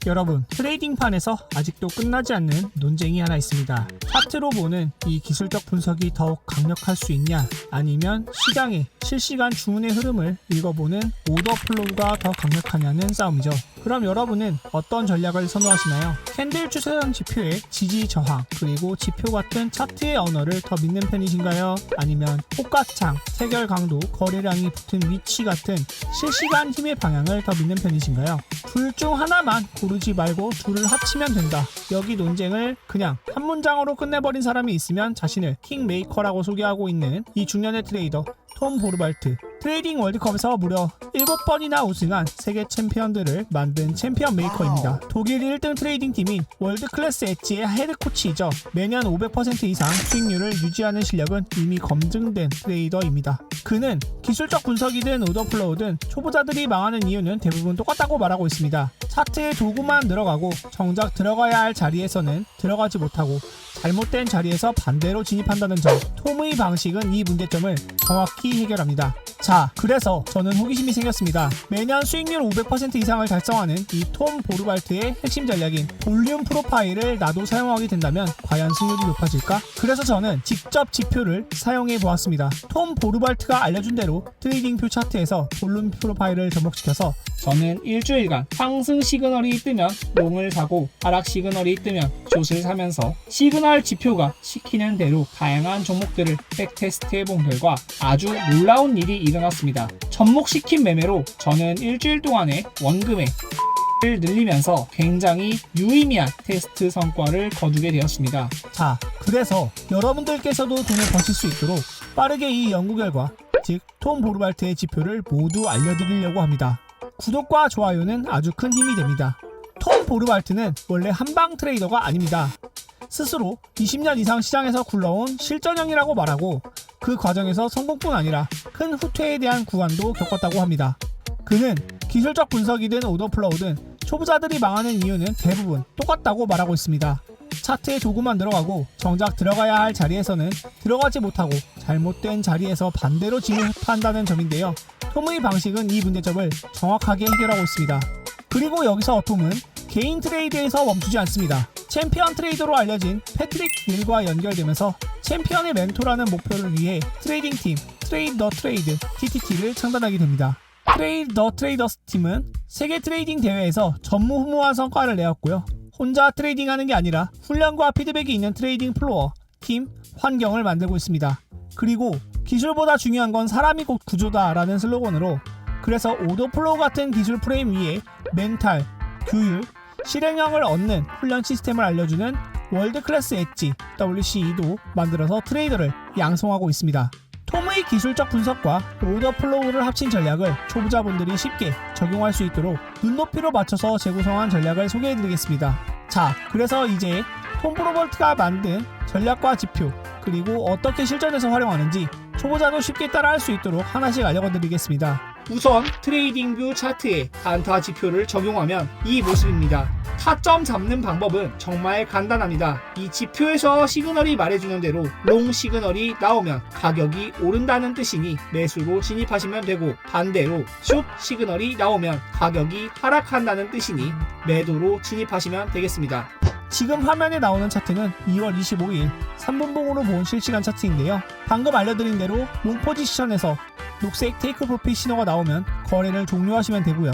여러분, 트레이딩판에서 아직도 끝나지 않는 논쟁이 하나 있습니다. 차트로 보는 이 기술적 분석이 더욱 강력할 수 있냐, 아니면 시장의 실시간 주문의 흐름을 읽어보는 오더 플로우가 더 강력하냐는 싸움이죠. 그럼 여러분은 어떤 전략을 선호하시나요? 캔들 추세선 지표의 지지 저항, 그리고 지표 같은 차트의 언어를 더 믿는 편이신가요? 아니면 호가창, 태결 강도, 거래량이 붙은 위치 같은 실시간 힘의 방향을 더 믿는 편이신가요? 둘 중 하나만 고르지 말고 둘을 합치면 된다. 여기 논쟁을 그냥 한 문장으로 끝내버린 사람이 있으면 자신을 킹메이커라고 소개하고 있는 이 중년의 트레이더 톰 보르발트. 트레이딩 월드컵에서 무려 7번이나 우승한 세계 챔피언들을 만든 챔피언 메이커입니다. 독일 1등 트레이딩 팀인 월드클래스 엣지의 헤드 코치이죠. 매년 500% 이상 수익률을 유지하는 실력은 이미 검증된 트레이더입니다. 그는 기술적 분석이든 오더플로우든 초보자들이 망하는 이유는 대부분 똑같다고 말하고 있습니다. 차트에 도구만 들어가고 정작 들어가야 할 자리에서는 들어가지 못하고 잘못된 자리에서 반대로 진입한다는 점. 톰의 방식은 이 문제점을 정확히 해결합니다. 자, 그래서 저는 호기심이 생겼습니다. 매년 수익률 500% 이상을 달성하는 이 톰 보르발트의 핵심 전략인 볼륨 프로파일을 나도 사용하게 된다면 과연 승률이 높아질까? 그래서 저는 직접 지표를 사용해 보았습니다. 톰 보르발트가 알려준 대로 트레이딩표 차트에서 볼륨 프로파일을 접목시켜서 저는 일주일간 상승 시그널이 뜨면 롱을 사고 하락 시그널이 뜨면 숏을 사면서 시그널 지표가 시키는 대로 다양한 종목들을 백테스트 해본 결과 아주 놀라운 일이 일어났습니다. 접목시킨 매매로 저는 일주일 동안의 원금액 을 늘리면서 굉장히 유의미한 테스트 성과를 거두게 되었습니다. 자, 그래서 여러분들께서도 돈을 버실 수 있도록 빠르게 이 연구 결과, 즉 톰 보르발트의 지표를 모두 알려드리려고 합니다. 구독과 좋아요는 아주 큰 힘이 됩니다. 톰 보르발트는 원래 한방 트레이더가 아닙니다. 스스로 20년 이상 시장에서 굴러온 실전형이라고 말하고 그 과정에서 성공뿐 아니라 큰 후퇴에 대한 구간도 겪었다고 합니다. 그는 기술적 분석이든 오더플로우든 초보자들이 망하는 이유는 대부분 똑같다고 말하고 있습니다. 차트에 도구만 들어가고 정작 들어가야 할 자리에서는 들어가지 못하고 잘못된 자리에서 반대로 진입한다는 점인데요. 톰의 방식은 이 문제점을 정확하게 해결하고 있습니다. 그리고 여기서 톰은 개인 트레이드에서 멈추지 않습니다. 챔피언 트레이더로 알려진 패트릭 닐과 연결되면서 챔피언의 멘토라는 목표를 위해 트레이딩 팀 트레이드 더 트레이드 TTT를 창단하게 됩니다. 트레이드 더 트레이더스 팀은 세계 트레이딩 대회에서 전무후무한 성과를 내었고요. 혼자 트레이딩하는 게 아니라 훈련과 피드백이 있는 트레이딩 플로어, 팀, 환경을 만들고 있습니다. 그리고 기술보다 중요한 건 사람이 곧 구조다 라는 슬로건으로 그래서 오더플로우 같은 기술 프레임 위에 멘탈, 규율, 실행력을 얻는 훈련 시스템을 알려주는 월드클래스 엣지 WCE도 만들어서 트레이더를 양성하고 있습니다. 톰의 기술적 분석과 오더플로우를 합친 전략을 초보자분들이 쉽게 적용할 수 있도록 눈높이로 맞춰서 재구성한 전략을 소개해드리겠습니다. 자, 그래서 이제 톰 보르발트가 만든 전략과 지표, 그리고 어떻게 실전에서 활용하는지 초보자도 쉽게 따라할 수 있도록 하나씩 알려드리겠습니다. 우선 트레이딩뷰 차트에 단타 지표를 적용하면 이 모습입니다. 타점 잡는 방법은 정말 간단합니다. 이 지표에서 시그널이 말해주는 대로 롱 시그널이 나오면 가격이 오른다는 뜻이니 매수로 진입하시면 되고, 반대로 숏 시그널이 나오면 가격이 하락한다는 뜻이니 매도로 진입하시면 되겠습니다. 지금 화면에 나오는 차트는 2월 25일 3분봉으로 본 실시간 차트인데요. 방금 알려드린 대로 롱 포지션에서 녹색 테이크 프로핏 신호가 나오면 거래를 종료하시면 되고요.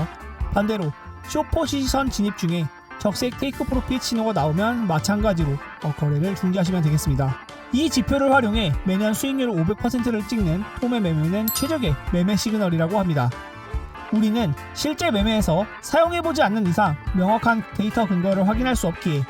반대로 숏 포지션 진입 중에 적색 테이크 프로핏 신호가 나오면 마찬가지로 거래를 중지하시면 되겠습니다. 이 지표를 활용해 매년 수익률 500%를 찍는 톰의 매매는 최적의 매매 시그널이라고 합니다. 우리는 실제 매매에서 사용해보지 않는 이상 명확한 데이터 근거를 확인할 수 없기에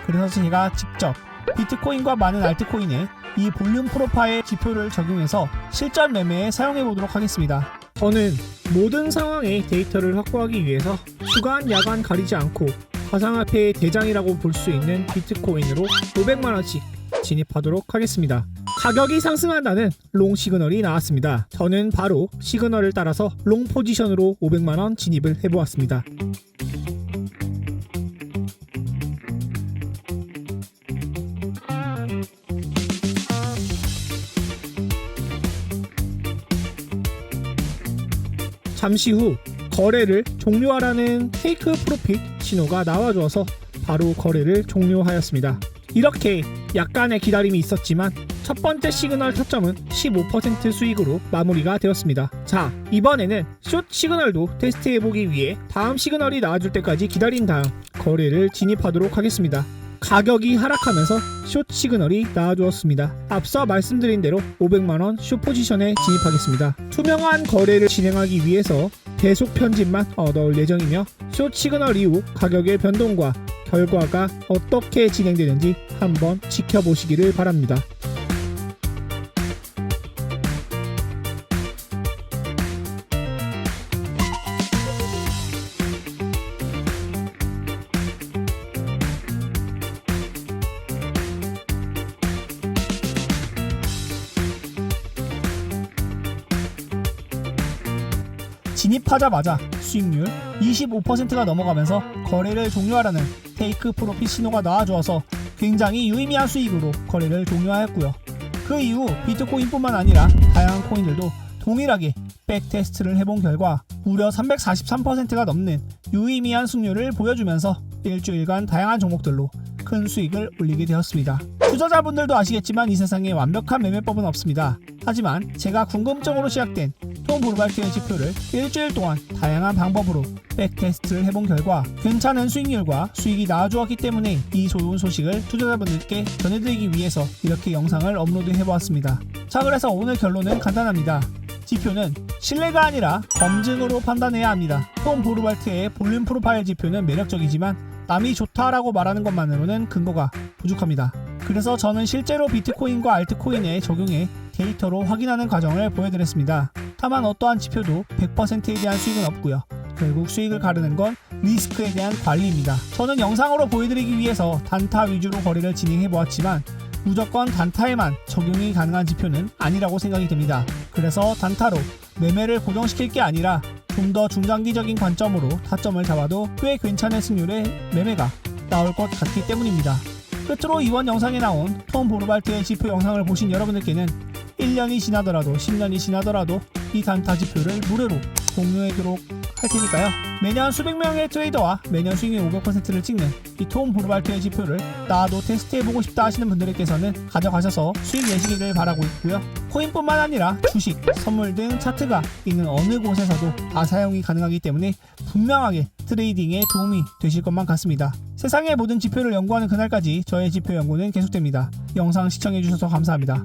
그래서 제가 직접 비트코인과 많은 알트코인에 이 볼륨 프로파일 지표를 적용해서 실전 매매에 사용해보도록 하겠습니다. 저는 모든 상황의 데이터를 확보하기 위해서 주간, 야간 가리지 않고 가상화폐의 대장이라고 볼 수 있는 비트코인으로 500만원씩 진입하도록 하겠습니다. 가격이 상승한다는 롱 시그널이 나왔습니다. 저는 바로 시그널을 따라서 롱 포지션으로 500만원 진입을 해보았습니다. 잠시 후 거래를 종료하라는 테이크 프로핏 신호가 나와주어서 바로 거래를 종료하였습니다. 이렇게 약간의 기다림이 있었지만 첫 번째 시그널 타점은 15% 수익으로 마무리가 되었습니다. 자, 이번에는 숏 시그널도 테스트해보기 위해 다음 시그널이 나와줄 때까지 기다린 다음 거래를 진입하도록 하겠습니다. 가격이 하락하면서 숏 시그널이 나와주었습니다. 앞서 말씀드린 대로 500만원 숏 포지션에 진입하겠습니다. 투명한 거래를 진행하기 위해서 계속 편집만 넣을 예정이며 숏 시그널 이후 가격의 변동과 결과가 어떻게 진행되는지 한번 지켜보시기를 바랍니다. 진입하자마자 수익률 25%가 넘어가면서 거래를 종료하라는 테이크 프로핏 신호가 나와주어서 굉장히 유의미한 수익으로 거래를 종료하였고요. 그 이후 비트코인뿐만 아니라 다양한 코인들도 동일하게 백테스트를 해본 결과 무려 343%가 넘는 유의미한 승률을 보여주면서 일주일간 다양한 종목들로 큰 수익을 올리게 되었습니다. 투자자분들도 아시겠지만 이 세상에 완벽한 매매법은 없습니다. 하지만 제가 궁금증으로 시작된 톰 보르발트의 지표를 일주일 동안 다양한 방법으로 백테스트를 해본 결과 괜찮은 수익률과 수익이 나와주었기 때문에 이 좋은 소식을 투자자분들께 전해드리기 위해서 이렇게 영상을 업로드해보았습니다. 자, 그래서 오늘 결론은 간단합니다. 지표는 신뢰가 아니라 검증으로 판단해야 합니다. 톰 보르발트의 볼륨 프로파일 지표는 매력적이지만 남이 좋다라고 말하는 것만으로는 근거가 부족합니다. 그래서 저는 실제로 비트코인과 알트코인에 적용해 데이터로 확인하는 과정을 보여드렸습니다. 다만 어떠한 지표도 100%에 대한 수익은 없고요. 결국 수익을 가르는 건 리스크에 대한 관리입니다. 저는 영상으로 보여드리기 위해서 단타 위주로 거래를 진행해보았지만 무조건 단타에만 적용이 가능한 지표는 아니라고 생각이 듭니다. 그래서 단타로 매매를 고정시킬 게 아니라 좀 더 중장기적인 관점으로 타점을 잡아도 꽤 괜찮은 승률의 매매가 나올 것 같기 때문입니다. 끝으로 이번 영상에 나온 톰 보르발트의 지표 영상을 보신 여러분들께는 1년이 지나더라도 10년이 지나더라도 이 단타 지표를 무료로 공유하도록 할 테니까요. 매년 수백 명의 트레이더와 매년 수익률 500%를 찍는 이 톰 보르발트의 지표를 나도 테스트해보고 싶다 하시는 분들께서는 가져가셔서 수익 내시기를 바라고 있고요. 코인뿐만 아니라 주식, 선물 등 차트가 있는 어느 곳에서도 다 사용이 가능하기 때문에 분명하게 트레이딩에 도움이 되실 것만 같습니다. 세상의 모든 지표를 연구하는 그날까지 저의 지표 연구는 계속됩니다. 영상 시청해주셔서 감사합니다.